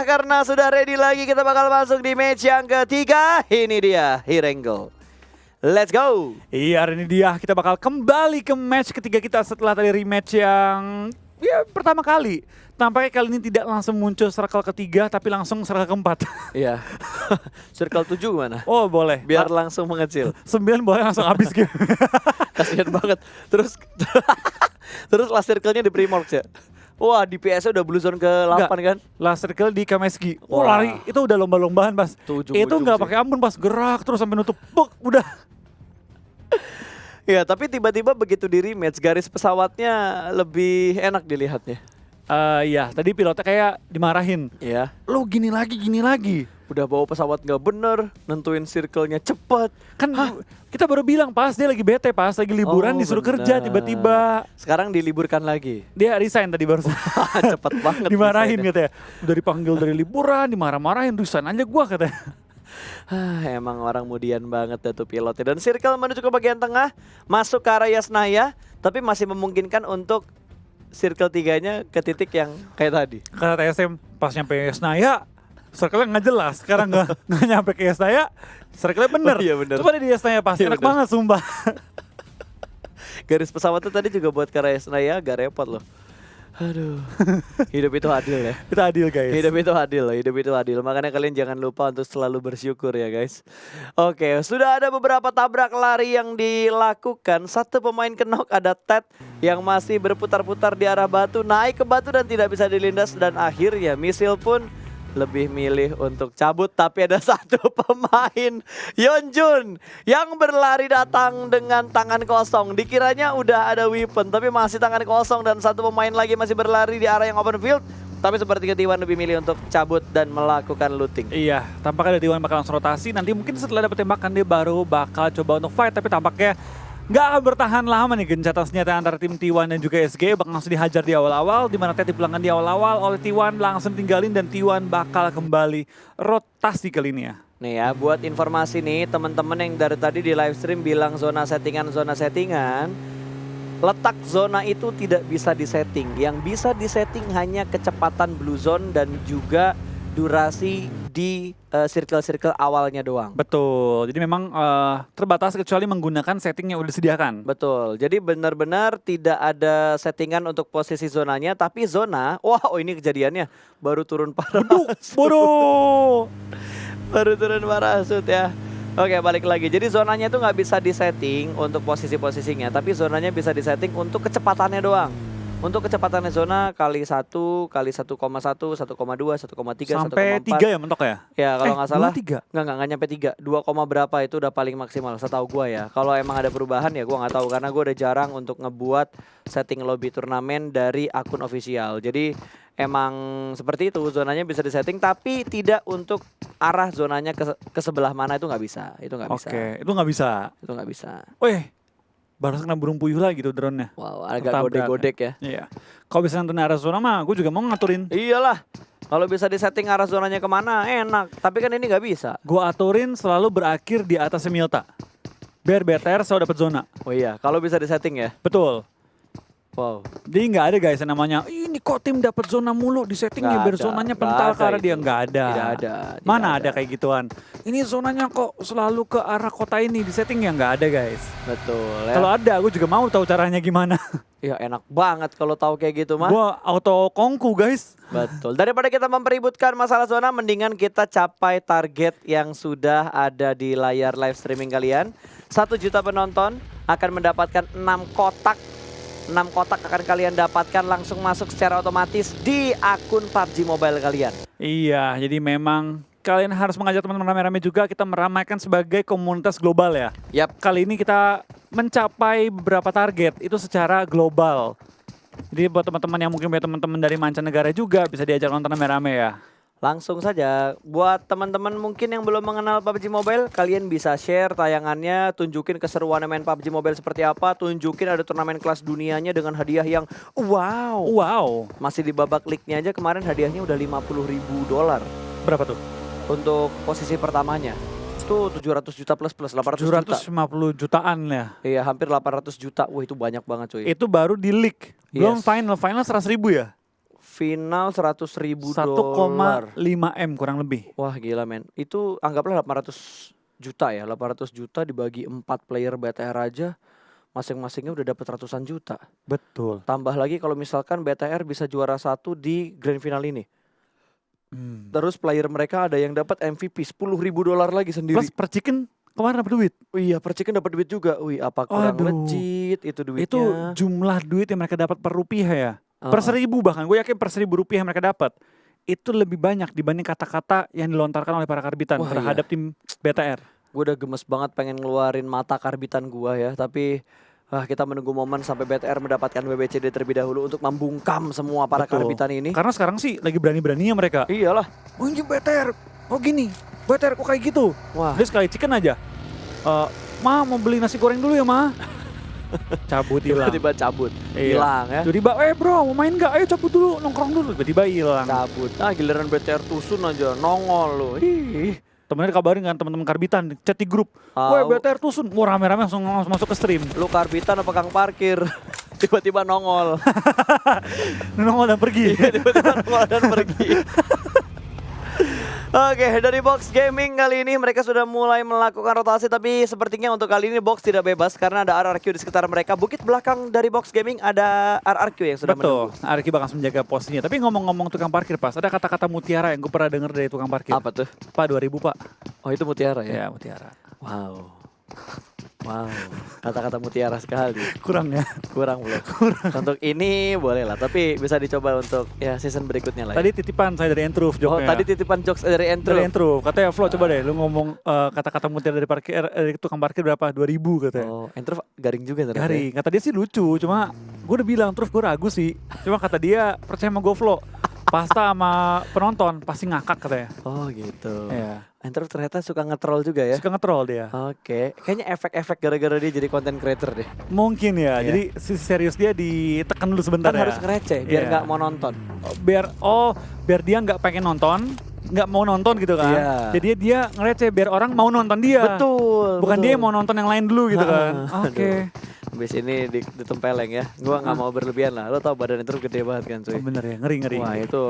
karena sudah ready lagi, kita bakal masuk di match yang ketiga. Ini dia Hirenggo. Let's go. Iya, ini dia. Kita bakal kembali ke match ketiga kita setelah tadi rematch yang pertama kali. Tampaknya kali ini tidak langsung muncul circle ketiga, tapi langsung circle keempat. Iya. Circle 7 mana? Oh boleh. Biar langsung mengecil. 9 boleh langsung habis game. Kasian banget. Terus last circle-nya di Primorx ya. Wah, di PS udah blue zone ke 8 kan? Last circle di Kameski. Oh Wah. lari, itu udah lomba-lombaan pas. Itu nggak pakai ampun pas, gerak terus sampai nutup. Buk, udah. Ya, tapi tiba-tiba begitu di rematch garis pesawatnya lebih enak dilihatnya. Iya, tadi pilotnya kayak dimarahin. Iya. Lo gini lagi. Udah bawa pesawat nggak bener, nentuin circle-nya cepet. Kan kita baru bilang pas dia lagi bete, pas lagi liburan disuruh kerja tiba-tiba. Sekarang diliburkan lagi. Dia resign tadi baru. Cepet banget. Dimarahin resignnya. katanya. Udah dipanggil dari liburan, dimarah-marahin, resign aja gua katanya. Emang orang mudian banget ya tuh pilotnya. Dan circle menuju ke bagian tengah, masuk ke arah Yasnaya, tapi masih memungkinkan untuk circle 3-nya ke titik yang kayak tadi. Kata TSM pas nyampe Yasnaya, circle-nya nggak jelas. Sekarang nggak nyampe ke Yasnaya, circle-nya bener. Oh, iya bener. Coba di Yasnaya pas, Iya enak bener. banget sumpah. Garis pesawatnya tadi juga buat ke arah Yasnaya agak repot loh. Aduh, hidup itu adil ya. Itu adil guys. Hidup itu adil loh, hidup itu adil. Makanya kalian jangan lupa untuk selalu bersyukur ya guys. Oke, sudah ada beberapa tabrak lari yang dilakukan. Satu pemain kenok, ada Ted yang masih berputar-putar di arah batu. Naik ke batu dan tidak bisa dilindas. Dan akhirnya Misil pun lebih milih untuk cabut. Tapi ada satu pemain, Yeonjun, yang berlari datang dengan tangan kosong. Dikiranya udah ada weapon, tapi masih tangan kosong. Dan satu pemain lagi masih berlari di arah yang open field. Tapi sepertinya T1 lebih milih untuk cabut dan melakukan looting. Iya, tampaknya T1 bakal langsung rotasi. Nanti mungkin setelah dapat tembakan dia baru bakal coba untuk fight. Tapi tampaknya nggak akan bertahan lama nih gencatan senjata antara tim T1 dan juga SG. Bakal langsung dihajar di awal-awal. Dimana Ted dipulangkan di awal-awal oleh T1, langsung tinggalin. Dan T1 bakal kembali rotasi kali ini ya. Nih ya, buat informasi nih teman-teman yang dari tadi di live stream bilang zona settingan. Letak zona itu tidak bisa disetting. Yang bisa disetting hanya kecepatan blue zone dan juga durasi di circle-circle awalnya doang. Betul, jadi memang terbatas kecuali menggunakan setting yang udah disediakan. Betul, jadi benar-benar tidak ada settingan untuk posisi zonanya. Tapi zona, ini kejadiannya baru turun parasut. Baru turun parasut ya. Oke, balik lagi. Jadi zonanya itu nggak bisa disetting untuk posisi-posisinya, tapi zonanya bisa disetting untuk kecepatannya doang. Untuk kecepatannya zona kali 1, kali 1,1, 1,2, 1,3, 1,4. Sampai 3 ya mentok ya? Ya kalau nggak salah 3. nggak nyampe 3, 2, berapa itu udah paling maksimal setahu gua ya. Kalau emang ada perubahan ya gua nggak tahu karena gua udah jarang untuk ngebuat setting lobby turnamen dari akun official. Jadi emang seperti itu, zonanya bisa disetting tapi tidak untuk arah zonanya ke sebelah mana, itu nggak bisa. Itu nggak bisa. Oke, itu nggak bisa. Itu nggak bisa. Wih, baru kena burung puyuh lagi tuh drone-nya. Wow, agak Ketabrak godek-godek ya. Iya. Kalau bisa nentuin arah zona mah, gue juga mau ngaturin. Iyalah. Kalau bisa disetting arah zonanya kemana enak. Tapi kan ini nggak bisa. Gue aturin selalu berakhir di atas Milta. Biar BTR selalu dapat zona. Oh iya, kalau bisa disetting ya. Betul. Wow. Jadi nggak ada guys yang namanya ini kok tim dapat zona mulu di settingnya Nggak biar ada, zonanya nggak pental ada ke arah dia, itu. nggak ada. Tidak ada. Mana tidak ada kayak gituan. Ini zonanya kok selalu ke arah kota ini di settingnya, nggak ada guys. Betul ya. Kalau ada aku juga mau tahu caranya gimana. Ya enak banget kalau tahu kayak gitu mah. Gua auto kongku guys. Betul. Daripada kita mempeributkan masalah zona, mendingan kita capai target yang sudah ada di layar live streaming kalian. 1 juta penonton akan mendapatkan 6 kotak. 6 kotak akan kalian dapatkan langsung masuk secara otomatis di akun PUBG Mobile kalian. Iya, jadi memang kalian harus mengajak teman-teman rame-rame juga, kita meramaikan sebagai komunitas global ya. Yap. Kali ini kita mencapai beberapa target itu secara global. Jadi buat teman-teman yang mungkin punya teman-teman dari mancanegara juga bisa diajak nonton rame-rame ya. Langsung saja, buat teman-teman mungkin yang belum mengenal PUBG Mobile, kalian bisa share tayangannya, tunjukin keseruan main PUBG Mobile seperti apa, tunjukin ada turnamen kelas dunianya dengan hadiah yang wow. Masih di babak league-nya aja kemarin hadiahnya udah $50.000. Berapa tuh? Untuk posisi pertamanya. Itu 700 juta plus 800 juta. 750 jutaan ya. Iya, hampir 800 juta. Wah, itu banyak banget cuy. Itu baru di league. Belum Yes. final 100.000 ya? final 100.000 1,5 dolar. M kurang lebih. Wah gila men. Itu anggaplah 800 juta ya. 800 juta dibagi 4 player BTR aja. Masing-masingnya udah dapat ratusan juta. Betul. Tambah lagi kalau misalkan BTR bisa juara 1 di grand final ini. Terus player mereka ada yang dapat MVP 10.000 dolar lagi sendiri. Plus per chicken kemarin dapat duit. Oh iya, percikan dapat duit juga. Wih, apa kurang Aduh. legit itu duitnya? Itu jumlah duit yang mereka dapat per rupiah ya. Per 1.000 bahkan. Gue yakin per 1.000 rupiah yang mereka dapat. Itu lebih banyak dibanding kata-kata yang dilontarkan oleh para karbitan Wah, terhadap tim BTR. Gue udah gemes banget pengen ngeluarin mata karbitan gua ya, tapi kita menunggu momen sampai BTR mendapatkan WBCD terlebih dahulu untuk membungkam semua para Betul. karbitan ini. Karena sekarang sih lagi berani-beraninya mereka. Iyalah. Oh ini BTR, oh gini, BTR kok kayak gitu. Wah, Dia sekali chicken aja. Ma mau beli nasi goreng dulu ya ma. Cabut hilang. tiba-tiba cabut, Iya. hilang ya. Tiba-tiba, bro mau main gak? Ayo cabut dulu, nongkrong dulu. Tiba-tiba hilang. Cabut. Giliran BTR tusun aja nongol loh. Ih. Temennya dikabarin kan teman-teman karbitan, chat di grup. Woi BTR tusun, mau rame-rame langsung masuk ke stream. Lu karbitan apa kang parkir? Tiba-tiba nongol. Nongol dan pergi. Tiba-tiba nongol dan pergi. Oke, dari Box Gaming kali ini mereka sudah mulai melakukan rotasi, tapi sepertinya untuk kali ini Box tidak bebas karena ada RRQ di sekitar mereka. Bukit belakang dari Box Gaming ada RRQ yang sudah Betul, menunggu. Arki bakal menjaga posisinya. Tapi ngomong-ngomong tukang parkir pas, ada kata-kata mutiara yang gue pernah denger dari tukang parkir. Apa tuh? Pak 2000 pak. Oh itu mutiara ya? Ya mutiara. Wow. Wow, kata-kata mutiara sekali. Kurang ya? Kurang belum? Untuk ini boleh lah, tapi bisa dicoba untuk ya season berikutnya lah. Tadi titipan saya dari Entruv Oh, joknya. tadi titipan jokes dari Entro. Dari Entruv. Katanya Flo coba deh lu ngomong kata-kata mutiara dari parkir dari tukang parkir berapa? 2000 katanya. Oh, Entro garing juga ternyata. Garing. Kata dia sih lucu, cuma gue udah bilang terus gue ragu sih. Cuma kata dia percaya sama gue Flo. Pasta sama penonton pasti ngakak katanya. Oh gitu. Iya. Entro ternyata suka nge-troll juga ya. Suka nge-troll dia. Oke, kayaknya efek-efek gara-gara dia jadi content creator deh. Mungkin ya. Iya. Jadi sisi serius dia ditekan dulu sebentar Kan ya. harus ngereceh biar Iya. nggak mau nonton. Biar dia nggak pengen nonton, nggak mau nonton gitu kan. Iya. Jadi dia ngereceh biar orang mau nonton dia. Betul. Bukan betul. dia yang mau nonton yang lain dulu gitu kan. Aduh. Oke. Habis ini ditempeleng ya. Gua nggak mau berlebihan lah. Lo tau badan Entro gede banget kan cuy. Oh, bener ya, ngeri. Wah itu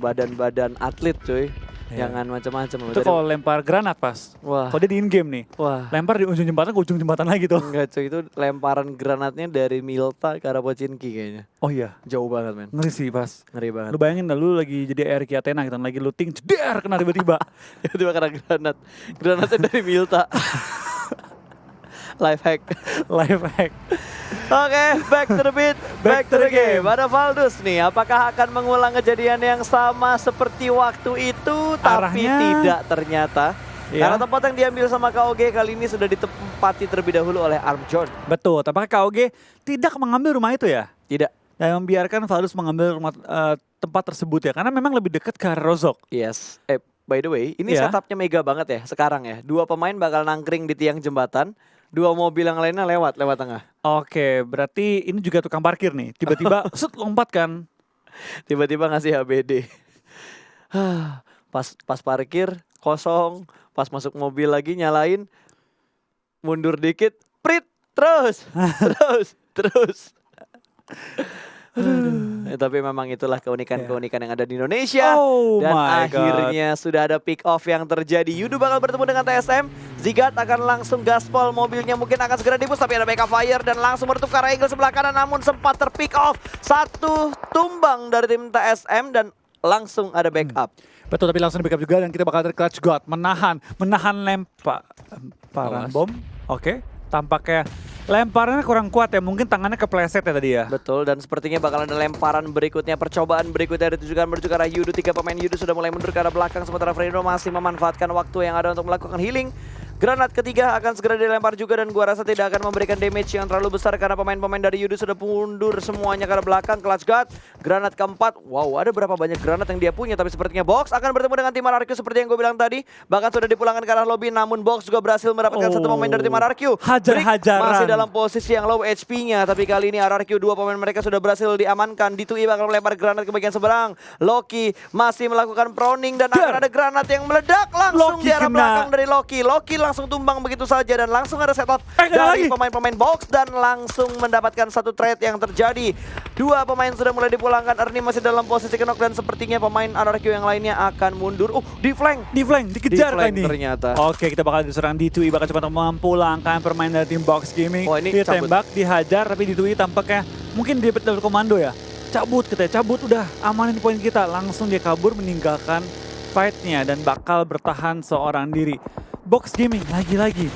badan-badan atlet cuy. Iya. Jangan macam-macam. Itu kalau lempar granat pas. Wah. Kalau dia di in game nih. Wah. Lempar di ujung jembatan ke ujung jembatan lagi tuh. Enggak cuy, itu lemparan granatnya dari Milta ke arah Pochinki kayaknya. Oh iya. Jauh banget men. Ngeri sih pas. Ngeri banget. Lu bayangin dah lu lagi jadi Eric Athena gitu lagi looting jeder kena tiba-tiba. Tiba-tiba kena granat. Granatnya dari Milta. Life hack. Live hack. Oke, back to the beat, back to the game. Ada Valdus nih, apakah akan mengulang kejadian yang sama seperti waktu itu? Tapi Arahnya- tidak ternyata. Iya. Karena tempat yang diambil sama KOG kali ini sudah ditempati terlebih dahulu oleh Armjon. Betul, tampaknya KOG tidak mengambil rumah itu ya. Tidak. Yang membiarkan Valdus mengambil rumah, tempat tersebut ya. Karena memang lebih dekat ke arah Rozok. Yes. By the way, ini Iya. setupnya mega banget ya sekarang ya. 2 pemain bakal nangkring di tiang jembatan. 2 mobil yang lainnya lewat tengah. Oke, berarti ini juga tukang parkir nih. Tiba-tiba set lompat kan. Tiba-tiba ngasih HBD. pas parkir kosong, pas masuk mobil lagi nyalain, mundur dikit, prit, terus. Tapi memang itulah keunikan-keunikan yang ada di Indonesia. Oh Dan my God. akhirnya sudah ada pick off yang terjadi. Yudu bakal bertemu dengan TSM. Zigat akan langsung gaspol, mobilnya mungkin akan segera dibus, tapi ada backup fire dan langsung menutup ke arah angle sebelah kanan, namun sempat terpick off. 1 tumbang dari tim TSM dan langsung ada backup. Betul, tapi langsung di backup juga dan kita bakal ada Clutch God menahan lemparan Awas. bom. Oke, tampaknya lemparannya kurang kuat ya, mungkin tangannya kepleset ya tadi ya. Betul, dan sepertinya bakal ada lemparan berikutnya, percobaan berikutnya ditujukan menuju ke arah Yudu. 3 pemain Yudu sudah mulai mundur ke arah belakang, sementara Freno masih memanfaatkan waktu yang ada untuk melakukan healing. Granat ketiga akan segera dilempar juga dan gua rasa tidak akan memberikan damage yang terlalu besar karena pemain-pemain dari Yudu sudah mundur semuanya ke arah belakang. Clutch God, granat keempat. Wow, ada berapa banyak granat yang dia punya, tapi sepertinya Box akan bertemu dengan tim RRQ seperti yang gue bilang tadi. Bahkan sudah dipulangkan ke arah lobby, namun Box juga berhasil mendapatkan 1 pemain dari tim RRQ. Hajar-hajaran. Brick masih dalam posisi yang low HP-nya, tapi kali ini RRQ 2 pemain mereka sudah berhasil diamankan. Ditui bakal melempar granat ke bagian seberang. Loki masih melakukan proning dan akan ada granat yang meledak langsung Loki di arah kena. belakang dari Loki. Loki langsung tumbang begitu saja dan langsung ada setup kena dari lagi. pemain-pemain box dan langsung mendapatkan satu trade yang terjadi. Dua pemain sudah mulai dipulangkan, Ernie masih dalam posisi knock dan sepertinya pemain RRQ yang lainnya akan mundur. Di flank. Di flank, dikejar Di flank kan ini. ternyata. Oke, kita bakal diserang D2E, bakal coba memulangkan permainan dari tim Box Gaming. Wah, ini Dia cabut. tembak, dihajar, tapi D2E tampaknya mungkin dia dapat komando ya. Cabut katanya, cabut udah amanin poin kita. Langsung dia kabur meninggalkan fight-nya dan bakal bertahan seorang diri. Box Gaming lagi-lagi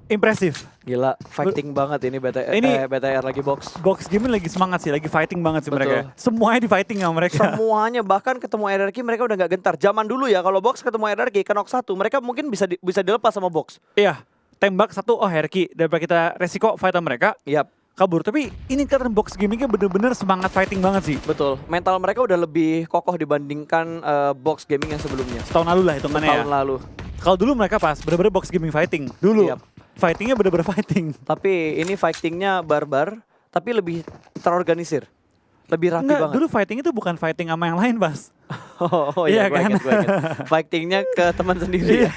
impresif. Gila, fighting banget ini BTR lagi box. Box Gaming lagi semangat sih, lagi fighting banget sih Betul. mereka. Semuanya di fighting sama mereka. Semuanya, bahkan ketemu RRQ mereka udah nggak gentar. Zaman dulu ya, kalau box ketemu RRQ ke knock 1, mereka mungkin bisa dilepas sama box. Iya, tembak satu, oh Herki. Daripada kita resiko fight sama mereka, Yap, kabur. Tapi ini karena Box Gamingnya bener-bener semangat fighting banget sih. betul. Mental mereka udah lebih kokoh dibandingkan box gaming yang sebelumnya. Setahun lalu lah hitungannya ya. Tahun lalu. Kalau dulu mereka pas bener-bener Box Gaming fighting. Dulu Yap. fightingnya bener-bener fighting. Tapi ini fightingnya barbar, tapi lebih terorganisir. Lebih rapi Enggak, banget. dulu fighting itu bukan fighting sama yang lain, Bas. Oh Iya iya, gue kan? inget. Fightingnya ke teman sendiri ya.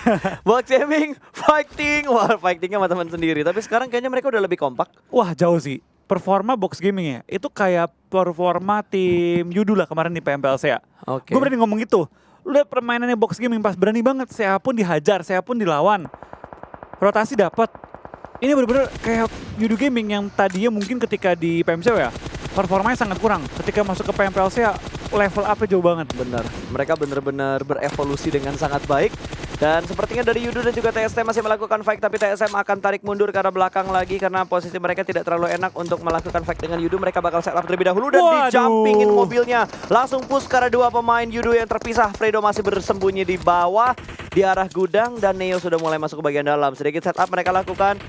Box gaming, fighting. Wah, fightingnya sama teman sendiri. Tapi sekarang kayaknya mereka udah lebih kompak. Wah, jauh sih. Performa Box Gaming ya, itu kayak performa tim Yudu lah kemarin di PMPLC ya. Oke. Gue berani ngomong gitu. Lu lihat permainannya Box Gaming pas berani banget. Saya pun dihajar, saya pun dilawan. Rotasi dapat. Ini bener-bener kayak Yudu Gaming yang tadinya mungkin ketika di PMCW ya, performanya sangat kurang. Ketika masuk ke PMPLC ya, level up-nya jauh banget. Benar, mereka benar-benar berevolusi dengan sangat baik. Dan sepertinya dari Yudu dan juga TSM masih melakukan fight, tapi TSM akan tarik mundur ke arah belakang lagi karena posisi mereka tidak terlalu enak untuk melakukan fight dengan Yudu. Mereka bakal set up terlebih dahulu dan Waduh. di-jumpingin mobilnya. Langsung push ke arah dua pemain Yudu yang terpisah. Fredo masih bersembunyi di bawah di arah gudang dan Neo sudah mulai masuk ke bagian dalam. Sedikit setup mereka lakukan.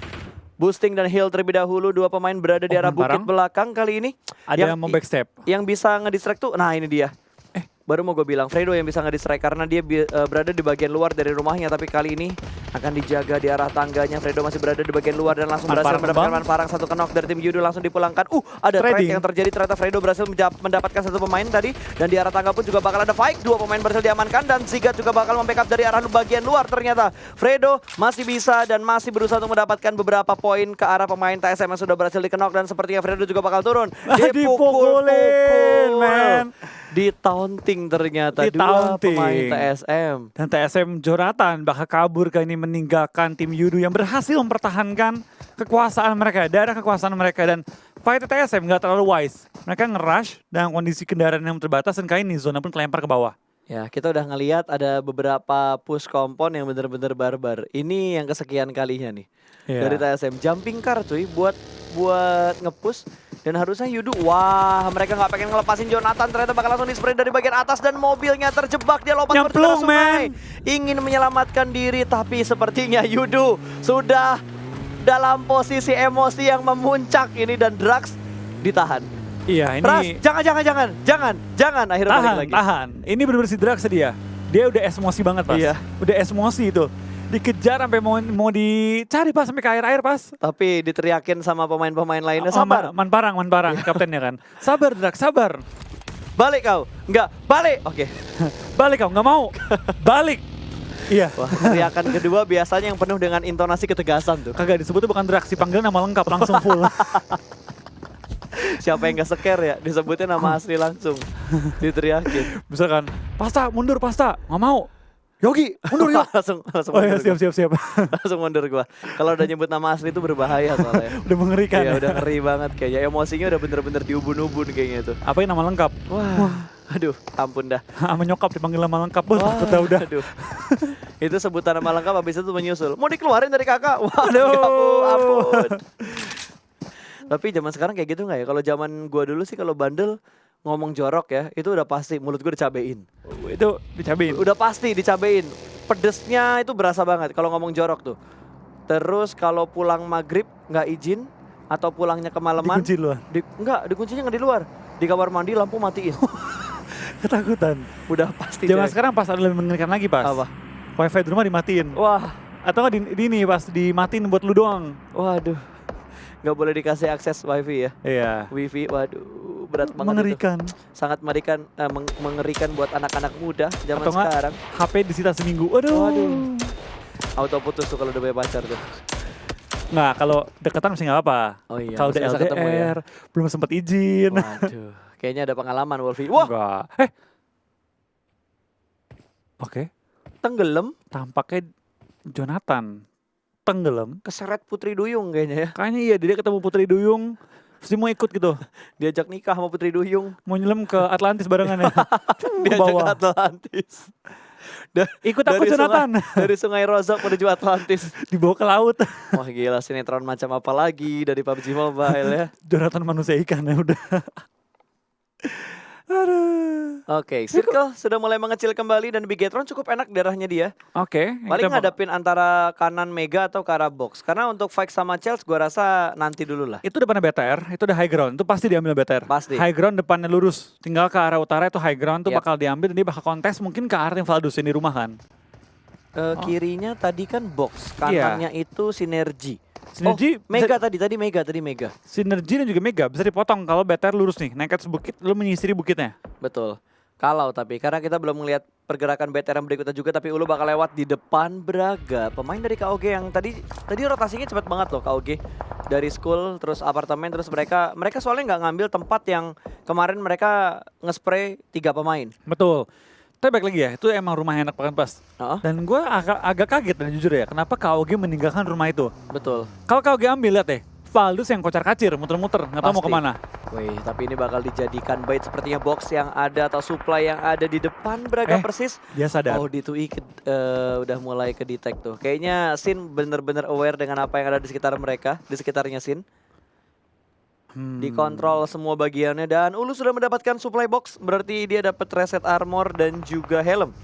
Boosting dan heal terlebih dahulu, dua pemain berada di arah bukit Parang. belakang kali ini. Ada yang mau backstep. Yang bisa ngedistract tuh, nah ini dia. Baru mau gue bilang, Fredo yang bisa ngedistract karena dia berada di bagian luar dari rumahnya. Tapi kali ini akan dijaga di arah tangganya. Fredo masih berada di bagian luar dan langsung berhasil mendapatkan manfarang satu knock dari tim Yudu. Langsung dipulangkan. Ada trade yang terjadi, ternyata Fredo berhasil mendapatkan satu pemain tadi. Dan di arah tangga pun juga bakal ada fight. Dua pemain berhasil diamankan dan Zigat juga bakal membackup dari arah bagian luar. Ternyata Fredo masih bisa dan masih berusaha untuk mendapatkan beberapa poin ke arah pemain TSM yang sudah berhasil di-knock. Dan sepertinya Fredo juga bakal turun. Dipukulin, man. Di-taunting ternyata dua pemain TSM. Dan TSM Jonathan bakal kabur kali ini meninggalkan tim Yudu yang berhasil mempertahankan kekuasaan mereka, daerah kekuasaan mereka. Dan fight TSM nggak terlalu wise. Mereka nge-rush dengan kondisi kendaraan yang terbatas dan kali ini zona pun kelempar ke bawah. Ya, kita udah ngelihat ada beberapa push kompon yang bener-bener barbar. Ini yang kesekian kalinya nih. Iya. Dari TSM. Jumping car cuy buat nge-push. Dan harusnya Yudu, wah mereka nggak pengen ngelepasin Jonathan. Ternyata bakal langsung di-spray dari bagian atas dan mobilnya terjebak. Dia lompat seperti ke sungai. Ingin menyelamatkan diri tapi sepertinya Yudu sudah dalam posisi emosi yang memuncak ini dan Drax ditahan. Iya, ini Ras, jangan akhirnya balik lagi. tahan. Ini bener-bener si Drax dia. Dia udah emosi banget, Pas. Iya. Udah emosi itu. Dikejar sampai mau dicari Pas sampai ke air-air Pas. Tapi diteriakin sama pemain-pemain lainnya, sabar. Manparang, kaptennya kan. Sabar Drax, sabar. Balik kau. Enggak, balik. Oke. Balik kau, nggak mau. Balik. Iya. Wah, teriakan kedua biasanya yang penuh dengan intonasi ketegasan tuh. Kagak disebutnya bukan Drax, dipanggil nama lengkap langsung full. Siapa yang gak scare ya, disebutnya nama asli langsung. Diteriakin. Misalkan, Pasta, mundur Pasta. Nggak mau. Yogi, mundur yuk. langsung Oh iya, mundur gua. siap. Langsung mundur gua. Kalau udah nyebut nama asli itu berbahaya soalnya. Udah mengerikan. Iya, udah ngeri banget kayaknya. Emosinya udah bener-bener diubun-ubun kayaknya itu. Apa yang nama lengkap? Wah. Aduh, ampun dah. Sama nyokap dipanggil nama lengkap. Bos, takut dah udah. Aduh. Itu sebutan nama lengkap habis itu menyusul. Mau dikeluarin dari kakak? Waduh, ampun. Tapi zaman sekarang kayak gitu nggak ya? Kalau zaman gua dulu sih kalau bandel ngomong jorok ya, itu udah pasti mulut gua dicabein. Itu dicabein. Udah pasti dicabein. Pedesnya itu berasa banget kalau ngomong jorok tuh. Terus kalau pulang maghrib nggak izin atau pulangnya kemalaman, Dikunci luar. dikuncinya nggak di luar. Di kamar mandi lampu matiin. Ketakutan. Udah pasti. Zaman coy. sekarang pas ada lebih mengerikan lagi Pas. Apa? Wifi di rumah dimatiin. Wah, Atau nggak di ini Pas dimatiin buat lu doang. waduh. Nggak boleh dikasih akses wifi ya. Iya. Wifi, waduh, berat banget Mengerikan. itu. Sangat mengerikan buat anak-anak muda zaman Atau nggak, sekarang. HP disita seminggu. Waduh. Waduh. Auto putus tuh kalau udah punya pacar tuh. Nah, kalau deketan masih nggak apa. Oh iya, Kalau udah masih bisa ketemu ya. LDR, belum sempat izin. Waduh, kayaknya ada pengalaman Wolfie. Wah, Enggak. Oke. tenggelam, Tampaknya Jonathan tenggelam. keseret Putri Duyung kayaknya ya. Kayaknya iya, dia ketemu Putri Duyung. Terus dia mau ikut gitu. Diajak nikah sama Putri Duyung. Mau nyelam ke Atlantis barengan ya. Ke Diajak ke bawah. Atlantis. Ikut aku Jonathan. Dari Sungai Rozok menuju Atlantis. Dibawa ke laut. Wah gila, sinetron macam apa lagi dari PUBG Mobile ya. Jonathan manusia ikan ya udah. Aduh. Oke, Circle sudah mulai mengecil kembali dan Bigetron cukup enak darahnya dia. Oke. Paling kita- ngadepin antara kanan Mega atau ke arah box. Karena untuk fight sama Chelsea gua rasa nanti dulu lah. Itu depannya BTR, itu udah high ground, itu pasti diambil BTR. Pasti. High ground depannya lurus, tinggal ke arah utara itu high ground tuh Yap. bakal diambil dan dia bakal kontes mungkin ke arah tim Valdus yang di rumah kan. Kirinya tadi kan box, Iya. kanannya itu sinergi. Sinergi Mega tadi Mega. Sinergi dan juga Mega bisa dipotong kalau BTR lurus nih, naik ke atas bukit, lu menyisiri bukitnya. Betul. Kalau tapi karena kita belum melihat pergerakan BTR yang berikutnya juga, tapi Ulu bakal lewat di depan Braga. Pemain dari KOG yang tadi rotasinya cepat banget loh KOG. Dari school terus apartemen terus mereka soalnya nggak ngambil tempat yang kemarin mereka nge-spray 3 pemain. Betul. Tapi balik lagi ya, itu emang rumah enak banget pas. Heeh, Dan gue agak kaget dan jujur ya, kenapa KOG meninggalkan rumah itu. betul. Kalau KOG ambil, lihat deh, Valdus yang kocar-kacir, muter-muter, nggak tahu mau Pasti. kemana. Wih, tapi ini bakal dijadikan bait sepertinya box yang ada atau supply yang ada di depan Braga persis. Dia sadar. Oh, D2E udah mulai ke detect tuh. Kayaknya Sin bener-bener aware dengan apa yang ada di sekitar mereka, di sekitarnya Sin. Dikontrol semua bagiannya dan Ulu sudah mendapatkan supply box, berarti dia dapat reset armor dan juga helm.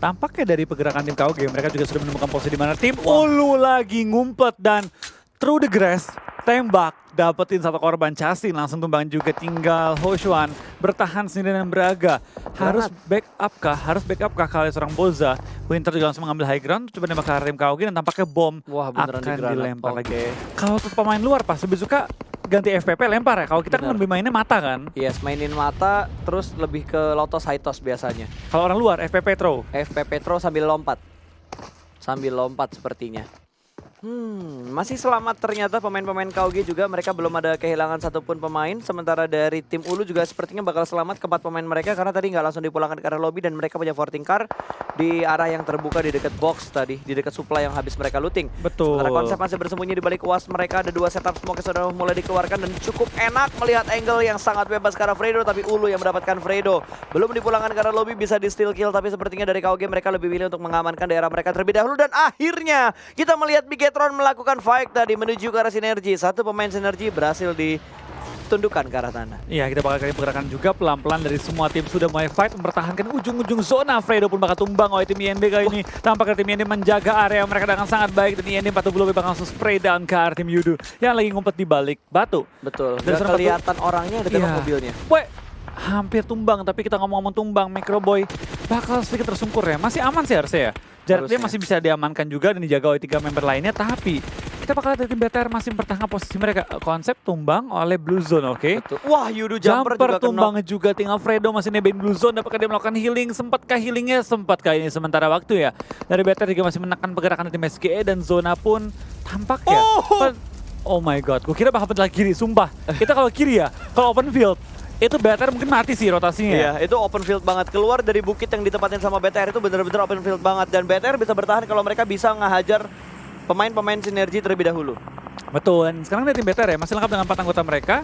Tampaknya dari pergerakan tim KOG, mereka juga sudah menemukan posisi di mana tim Ulu lagi ngumpet dan through the grass, tembak, dapetin satu korban. Chasin langsung tumbang juga, tinggal Hoshuan bertahan sendiri dengan Braga. Harus backup kah kali seorang Boza. Winter juga langsung mengambil high ground, coba nembak ke arah tim KOG dan tampaknya bom Wah, beneran akan digranat. dilempar Oke. lagi. Kalau untuk pemain luar pas lebih suka ganti FPP lempar ya. Kalau kita kan Bener. lebih mainnya mata kan. Yes, mainin mata terus lebih ke lotos high toss biasanya. Kalau orang luar FPP throw. FP Petro sambil lompat. Sepertinya. Masih selamat ternyata pemain-pemain KOG juga, mereka belum ada kehilangan satupun pemain. Sementara dari tim Ulu juga sepertinya bakal selamat keempat pemain mereka karena tadi nggak langsung dipulangkan ke arah lobby dan mereka punya forting car di arah yang terbuka di dekat box tadi, di dekat supply yang habis mereka looting. Betul. Sementara konsep masih bersembunyi di balik uas mereka, ada 2 setup smoke yang sudah mulai dikeluarkan dan cukup enak melihat angle yang sangat bebas ke arah Fredo, tapi Ulu yang mendapatkan Fredo. Belum dipulangkan ke arah lobby, bisa di steal kill, tapi sepertinya dari KOG mereka lebih pilih untuk mengamankan daerah mereka terlebih dahulu dan akhirnya kita melihat Bigetron melakukan fight tadi menuju ke arah sinergi. Satu pemain sinergi berhasil ditundukkan ke arah tanah. Iya, kita bakal kali pergerakan juga pelan-pelan dari semua tim sudah mulai fight mempertahankan ujung-ujung zona. Fredo pun bakal tumbang oleh tim IND kali ini. Tampaknya tim IND menjaga area mereka dengan sangat baik dan IND 40 bakal langsung spray down ke arah tim Yudu yang lagi ngumpet di balik batu. Betul. Dan Dan serempat kelihatan orangnya ada tembak Iya. mobilnya. Weh, hampir tumbang, tapi kita ngomong-ngomong tumbang, Microboy bakal sedikit tersungkur ya. Masih aman sih harusnya ya. Jaraknya Harusnya. masih bisa diamankan juga dan dijaga oleh 3 member lainnya, tapi kita bakal lihat tim BTR masih mempertahankan posisi mereka. Konsep tumbang oleh Blue Zone, oke? Betul. Wah, Yudu jumper, Jumper juga kena. tumbang juga, tinggal Fredo masih nebein Blue Zone. Dapatkah dia melakukan healing? Sempatkah healingnya? Sempat kali ini sementara waktu ya. Dari BTR juga masih menekan pergerakan tim SGE dan zona pun tampaknya. Oh my god, gue kira bakal pentil kiri, sumpah. Kita kalau kiri ya, kalau open field, itu BTR mungkin mati sih rotasinya. Iya, itu open field banget. Keluar dari bukit yang ditempatin sama BTR itu bener-bener open field banget. Dan BTR bisa bertahan kalau mereka bisa ngehajar pemain-pemain sinergi terlebih dahulu. Betul, dan sekarang dari tim BTR ya, masih lengkap dengan 4 anggota mereka.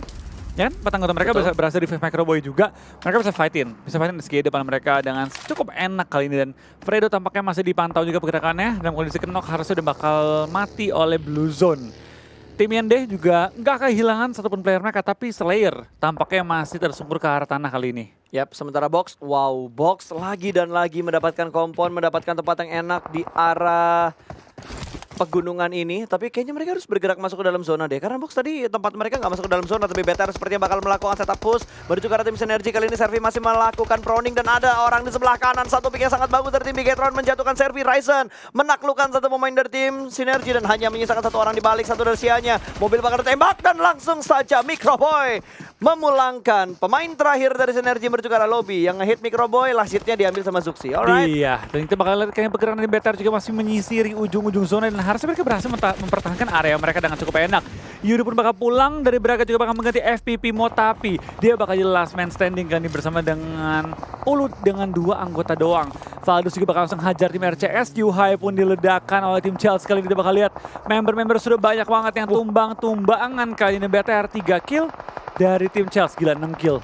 Ya kan, 4 anggota mereka Betul. berhasil di Microboy juga. Mereka bisa fightin SG depan mereka dengan cukup enak kali ini. Dan Fredo tampaknya masih dipantau juga pergerakannya. Dalam kondisi kenok harusnya udah bakal mati oleh Blue Zone. Tim Yende juga nggak kehilangan satupun player mereka, tapi Slayer tampaknya masih tersungkur ke arah tanah kali ini. Yap, sementara box, wow, box lagi dan lagi mendapatkan kompon, mendapatkan tempat yang enak di arah pegunungan ini, tapi kayaknya mereka harus bergerak masuk ke dalam zona deh, karena box tadi tempat mereka nggak masuk ke dalam zona, tapi BTR sepertinya bakal melakukan setup push menuju ke arah tim sinergi. Kali ini Servi masih melakukan proning dan ada orang di sebelah kanan, satu pick yang sangat bagus dari tim Bigetron menjatuhkan Servi. Ryzen menaklukkan satu pemain dari tim sinergi dan hanya menyisakan satu orang di balik, satu dari sianya. Mobil bakal ditembak dan langsung saja Microboy memulangkan pemain terakhir dari Synergy menuju ke arah lobby. Yang ngehit Microboy, last hitnya diambil sama Zuxi. Alright. Iya, dan kita bakal lihat kayaknya pergerakan dari BTR juga masih menyisiri ujung-ujung zona dan harusnya mereka berhasil mempertahankan area mereka dengan cukup enak. Yudo pun bakal pulang dari Braga juga bakal mengganti FPP Motapi. Dia bakal jadi last man standing kan bersama dengan Ulut dengan 2 anggota doang. Valdus juga bakal langsung hajar tim RCS. Yuhai pun diledakkan oleh tim Chelsea. Kali ini kita bakal lihat member-member sudah banyak banget yang tumbang-tumbangan. Kali ini BTR 3 kill dari tim Chelsea. Gila 6 kill.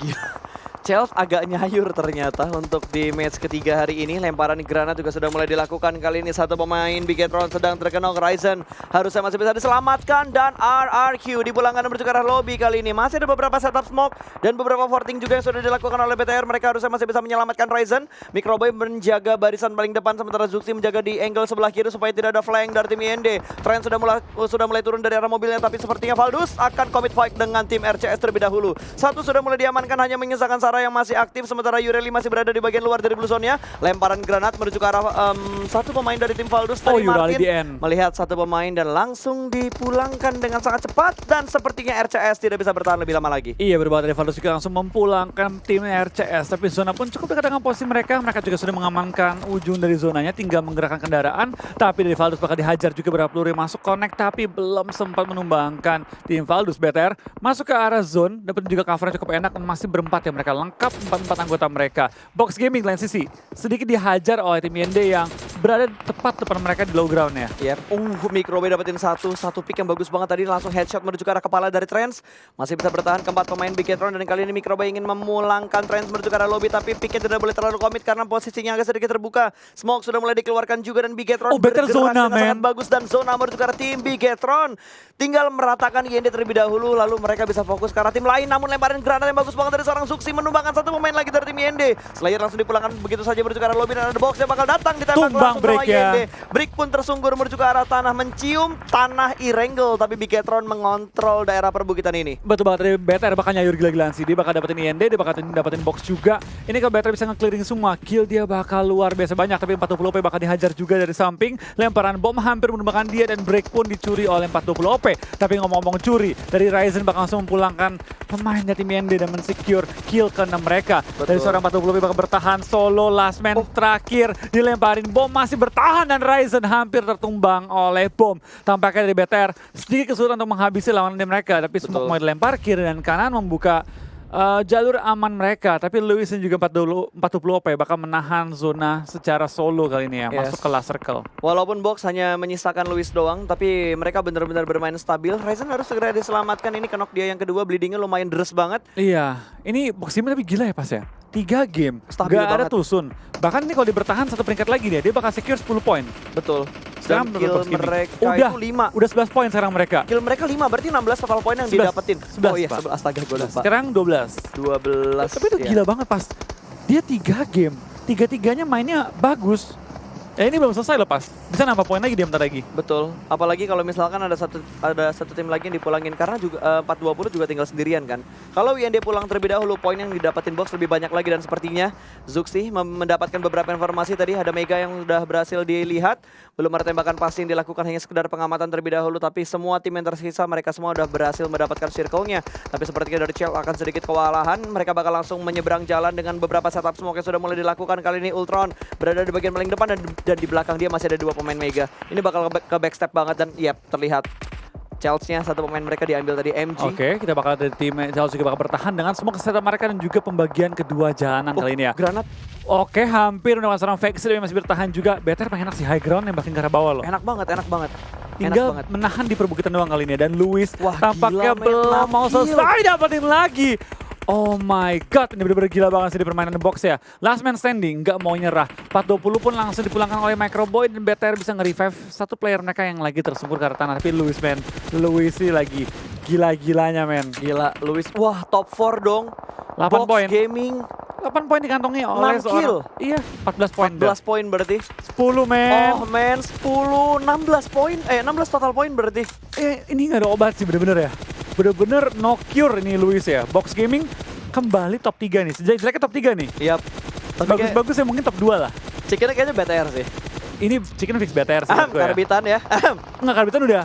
Chelsea agak nyayur ternyata untuk di match ketiga hari ini. Lemparan granat juga sudah mulai dilakukan. Kali ini satu pemain Bigetron sedang terkena. Ryzen harusnya masih bisa diselamatkan. Dan RRQ dipulangkan menuju ke arah lobby kali ini. Masih ada beberapa setup smoke dan beberapa forting juga yang sudah dilakukan oleh BTR. Mereka harusnya masih bisa menyelamatkan Ryzen. Microboy menjaga barisan paling depan, sementara Zuxi menjaga di angle sebelah kiri supaya tidak ada flank dari tim IND. Trend sudah mulai turun dari arah mobilnya, tapi sepertinya Valdus akan commit fight dengan tim RCS terlebih dahulu. Satu sudah mulai diamankan, hanya menyisakan Sarah yang masih aktif, sementara Yureli masih berada di bagian luar dari blue zone-nya. Lemparan granat menuju ke arah satu pemain dari tim Valdus tadi, Martin melihat satu pemain dan langsung dipulangkan dengan sangat cepat, dan sepertinya RCS tidak bisa bertahan lebih lama lagi. Iya, berbeda dari Valdus juga langsung memulangkan tim RCS, tapi zona pun cukup dekat dengan posisi mereka. Mereka juga sudah mengamankan ujung dari zonanya, tinggal menggerakkan kendaraan. Tapi dari Valdus bakal dihajar juga beberapa peluru masuk connect, tapi belum sempat menumbangkan tim Valdus. BTR masuk ke arah zone, dapat juga covernya cukup enak dan masih berempat ya, mereka lengkap 4 anggota mereka. Box Gaming lain sisi sedikit dihajar oleh tim IND yang berada tepat depan mereka di low ground ya. Yep. Microboy dapetin satu pick yang bagus banget tadi, langsung headshot menuju ke arah kepala dari Trends. Masih bisa bertahan keempat pemain Bigetron, dan kali ini Microboy ingin memulangkan Trends menuju ke arah lobby, tapi picknya tidak boleh terlalu komit karena posisinya agak sedikit terbuka. Smoke sudah mulai dikeluarkan juga dan Bigetron bergerak zona, dengan sangat bagus, dan zona menuju ke arah tim Bigetron. Tinggal meratakan IND terlebih dahulu, lalu mereka bisa fokus ke arah tim lain, namun lemparan granat yang bagus banget dari seorang Zuxi menumbangkan satu pemain lagi dari tim IND. Slayer langsung dipulangkan begitu saja menuju ke arah lobby, dan ada box yang bakal datang ditembak langsung sama IND. Brick pun tersungkur menuju ke arah tanah, mencium tanah Irengel, tapi Bigetron mengontrol daerah perbukitan ini. Betul banget, dari BTR bakal nyayur gila-gilaan sih. Dia bakal dapetin IND, dia bakal dapetin box juga. Ini kalau BTR bisa nge-clearing semua, kill dia bakal luar biasa banyak, tapi 40 OP bakal dihajar juga dari samping. Lemparan bom hampir menumbangkan dia, dan break pun dicuri oleh 40 OP. Tapi ngomong-ngomong curi, dari Ryzen bakal langsung memulangkan pemain dari tim IND dan mensecure kill ke-6 mereka. Betul. Dari seorang 40 OP bakal bertahan solo, last man terakhir dilemparin bom, masih bertahan, dan Ryzen hampir tertumbang oleh bom. Tampaknya dari BTR sedikit kesulitan untuk menghabisi lawan mereka, tapi semua mau dilempar kiri dan kanan membuka jalur aman mereka. Tapi Lewis dan juga 40 OP bakal menahan zona secara solo kali ini ya, masuk ke last circle. Walaupun box hanya menyisakan Lewis doang, tapi mereka benar-benar bermain stabil. Ryzen harus segera diselamatkan, ini knock dia yang kedua, bleedingnya lumayan deres banget. Iya, ini box game tapi gila ya pas ya. 3 game, stabil gak ada banget. Tusun. Bahkan ini kalau dia bertahan satu peringkat lagi dia bakal secure 10 poin. Betul. Sekarang Dan kill mereka udah, itu 5. Udah 11 poin sekarang mereka. Kill mereka 5, berarti 16 total poin yang 11, didapetin. 11, oh iya, Pak. 11, astaga gue lupa. Sekarang 12. 12. Tapi itu gila banget pas dia 3 game. 3-3-nya mainnya bagus. Ya ini belum selesai loh pas. Bisa nambah poin lagi dia bentar lagi. Betul. Apalagi kalau misalkan ada satu tim lagi yang dipulangin, karena juga 420 juga tinggal sendirian kan. Kalau IND pulang terlebih dahulu, poin yang didapatin box lebih banyak lagi, dan sepertinya Zuxi mendapatkan beberapa informasi tadi. Ada Mega yang sudah berhasil dilihat. Belum ada tembakan pasti yang dilakukan, hanya sekedar pengamatan terlebih dahulu, tapi semua tim yang tersisa mereka semua sudah berhasil mendapatkan circle-nya. Tapi sepertinya dari Chelsea akan sedikit kewalahan. Mereka bakal langsung menyeberang jalan dengan beberapa setup smoke yang sudah mulai dilakukan. Kali ini Ultron berada di bagian paling depan, dan di belakang dia masih ada 2 pemain Mega. Ini bakal ke backstep banget, dan terlihat Chelsea-nya satu pemain mereka diambil tadi, MG. Oke, kita bakal dari tim Chelsea juga bakal bertahan dengan semua kesehatan mereka dan juga pembagian kedua jalanan kali ini ya. Granat. Oke, hampir udah seorang Vexy tapi masih bertahan juga. BTR pengen enak sih high ground yang bahkan ke arah bawah loh. Enak banget. Tinggal menahan di perbukitan doang kali ini. Dan Lewis tampaknya gila, belum mau selesai dapetin lagi. Oh my god, ini bener-bener gila banget sih di permainan box ya. Last man standing, nggak mau nyerah. 420 pun langsung dipulangkan oleh Microboy, dan BTR bisa nge-revive satu player mereka yang lagi tersungkur ke arah tanah. Tapi Lewis sih lagi gila-gilanya men. Gila, Lewis. Wah, top 4 dong. 8 Box poin. Gaming. 8 poin dikantongi oleh 6 kill. Iya, 14 poin. 14 poin berarti. 10 men. Oh men, 10, 16 poin. 16 total poin berarti. Ini nggak ada obat sih bener-bener ya. Bener-bener no cure ini Lewis ya. Box Gaming kembali top 3 nih. Jelek-jeleknya top 3 nih. Yap. Bagus-bagus ya mungkin top 2 lah. Chickennya kayaknya BTR sih. Ini chicken fix BTR sih menurut gue ya. Karbitan ya. Enggak, karbitan udah.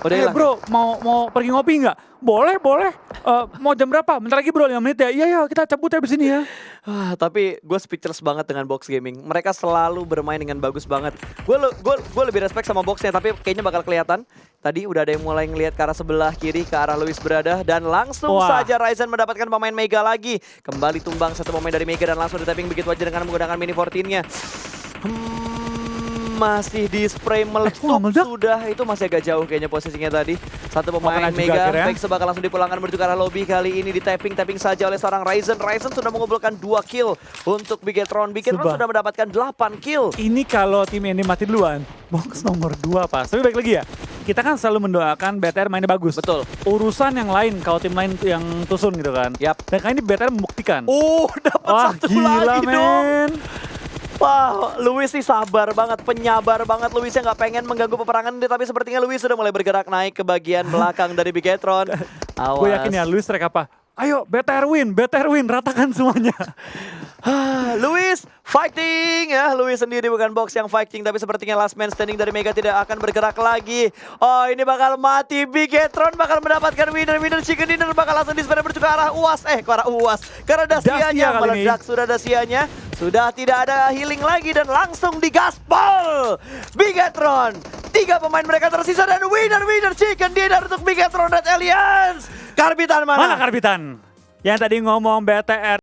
Udah hilang. Bro, mau pergi ngopi nggak? Boleh. Mau jam berapa? Bentar lagi bro, 5 menit ya. Iya ya, kita cabut ya di sini ya. Tapi gue speechless banget dengan Box Gaming. Mereka selalu bermain dengan bagus banget. Gue lebih respect sama Boxnya, tapi kayaknya bakal kelihatan. Tadi udah ada yang mulai ngelihat ke arah sebelah kiri, ke arah Luis berada. Dan langsung saja Ryzen mendapatkan pemain Mega lagi. Kembali tumbang satu pemain dari Mega dan langsung di-tapping begitu aja dengan menggunakan mini 14-nya. Masih di spray meletup sudah, itu masih agak jauh kayaknya posisinya tadi. Satu pemain Mega, Vex bakal langsung dipulangkan menuju ke arah lobby. Kali ini di-tapping saja oleh seorang Ryzen. Ryzen sudah mengumpulkan 2 kill untuk Bigetron. Bigetron sudah mendapatkan 8 kill. Ini kalau tim ini mati duluan, Box nomor 2 pas. Tapi baik lagi ya, kita kan selalu mendoakan BTR mainnya bagus. Betul. Urusan yang lain kalau tim lain yang tusun gitu kan. Yap. Dan kali ini BTR membuktikan. Dapat satu gila, lagi men. dong. Wah, Luis sih sabar banget, penyabar banget. Luisnya nggak pengen mengganggu peperangan ini, tapi sepertinya Luis sudah mulai bergerak naik ke bagian belakang dari Bigetron. Awas. Gue yakin ya, Luis track apa? Ayo, BTR win, ratakan semuanya. Luis fighting ya, Luis sendiri bukan Box yang fighting, tapi sepertinya last man standing dari Mega tidak akan bergerak lagi. Oh, ini bakal mati. Bigetron bakal mendapatkan winner chicken dinner, bakal langsung disperre menuju ke arah UAS. Ke arah UAS, karena Dacia-nya meledak. Sudah Dacia-nya sudah tidak ada healing lagi dan langsung digaspol. Bigetron, 3 pemain mereka tersisa dan winner chicken dinner untuk Bigetron Red Alliance. Karbitan mana? Mana Karbitan? Yang tadi ngomong BTR